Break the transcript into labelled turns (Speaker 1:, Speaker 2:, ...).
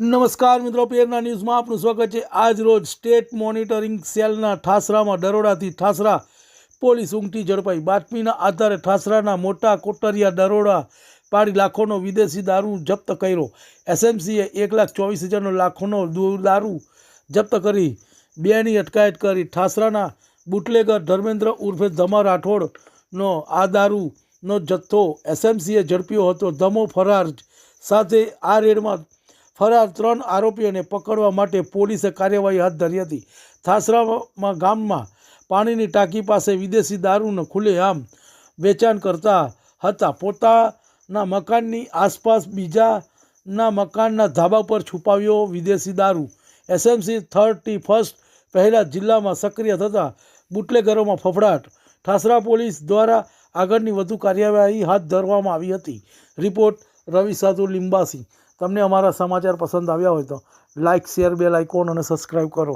Speaker 1: નમસ્કાર મિત્રો, પેરના ન્યૂઝમાં આપનું સ્વાગત છે। આજ રોજ સ્ટેટ મોનિટરિંગ સેલના ઠાસરામાં દરોડાથી ઠાસરા પોલીસ ઊંઘતી ઝડપાઈ। બાતમીના આધારે ઠાસરાના મોટા કોટરિયા દરોડા પાડી લાખોનો વિદેશી દારૂ જપ્ત કર્યો। એસએમસીએ 1,24,000નો લાખોનો દારૂ જપ્ત કરી બેની અટકાયત કરી। ઠાસરાના બુટલેગર ધર્મેન્દ્ર ઉર્ફે ધમા રાઠોડનો આ દારૂનો જથ્થો એસએમસીએ ઝડપ્યો હતો। ધમો ફરાર સાથે આ રેડમાં ફરાર 3 આરોપીઓને પકડવા માટે પોલીસે કાર્યવાહી હાથ ધરી હતી। ઠાસરામાં ગામમાં પાણીની ટાંકી પાસે વિદેશી દારૂનું ખુલ્લેઆમ વેચાણ કરતા હતા। પોતાના મકાનની આસપાસ બીજાના મકાનના ધાબા પર છુપાવ્યો વિદેશી દારૂ। એસએમસી 31 પહેલાં જિલ્લામાં સક્રિય થતા બુટલેગરોમાં ફફડાટ। ઠાસરા પોલીસ દ્વારા આગળની વધુ કાર્યવાહી હાથ ધરવામાં આવી હતી। રિપોર્ટ રવિ સાધુ લિંબાસી। તમને અમારા સમાચાર પસંદ આવ્યા હોય તો લાઇક, શેર, બેલ આઇકોન અને સબસ્ક્રાઈબ કરો।